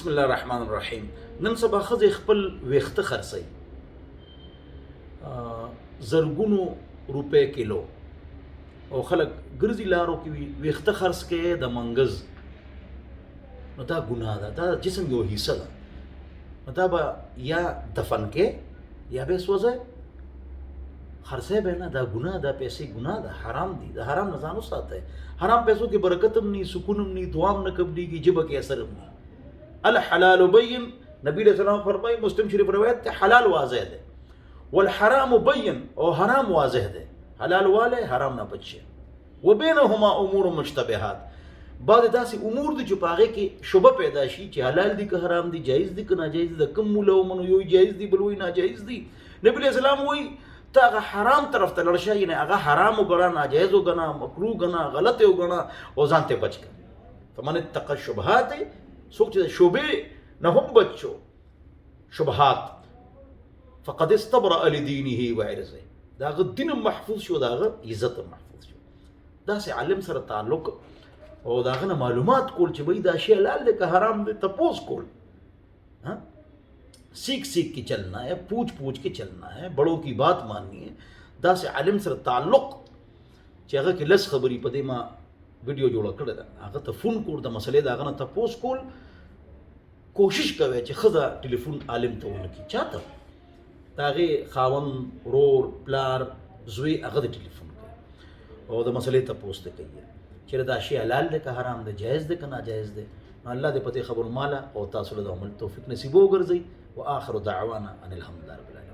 بسم الله الرحمن الرحیم. نن سبا ښځې خپل ویښته خرڅوي، زرګونو روپۍ کیلو، او خلک ګرځي لارو کې ویښته خرڅ کوي د منګز. نو دا ګناه ده، دا جسم یو حصه ده. نو دا به یا دفن کې یا به سوځي، خرڅه به نه. دا ګناه ده، پیسې ګناه ده، حرام دي. د حرام نه ځان وساتئ. حرام پیسو کې برکت هم ني، سکون هم ني، دوام نه قبليږي، جبه کې اثر هم ني. الحلال بین، نبی علیہ السلام فرمائی، مسلم شریف روایت ته، حلال واضح ده، والحرام بین، او حرام واضح ده. حلال والے حرام نه بچي. وبینهما امور مشتبهات، بعض داسې امور دي چې په هغې کې شبه پیدا شي چې حلال دي که حرام دي، جایز دي که ناجایز دي. د کوم مولا ومنو، یو جایز دي بل وایي ناجایز دي. نبی علیہ السلام وایي ته هغه حرام طرف ته لړ شه، یعنې هغه حرام وګڼه، ناجایز وګڼه، مکروه وګڼه، غلط یې وګڼه، او ځان ته بچ کړه. فمن اتقى الشبهات، څوک چې د شبې نه هم بچ شو، شبهات، فقد استبرأ لدینه وعرضه، د هغه دین هم محفوظ شو، د هغه عزت هم محفوظ شو. داسې عالم سره تعلق او د هغه نه معلومات کول چې بھئی دا شی حلال دی که حرام دی، تپوس کول. सीख सीख के चलना है, पूछ पूछ के चलना है, बड़ों की बात माननी है. داسې عالم سره تعلق چې هغه کې لس خبرې په دې ما ویډیو جوړه کړې ده، هغه ته فون کول، د مسلې د هغه نه تپوس کول. کوشش کوئ چې ښځه ټلیفون عالم ته ونه کړي، چاته د هغې خاوند، ورور، پلار، زوی، هغه د ټلیفون کوي او د مسلې تپوس ته کوي چې دا شی حلال دی که حرام دی، جایز دی که ناجایز دی. نو الله دې په دې خبرو ماله او تاسو له د عمل توفیق نصیب وګرځوي. واخر دعوانا ان الحمد لله رب العالمین.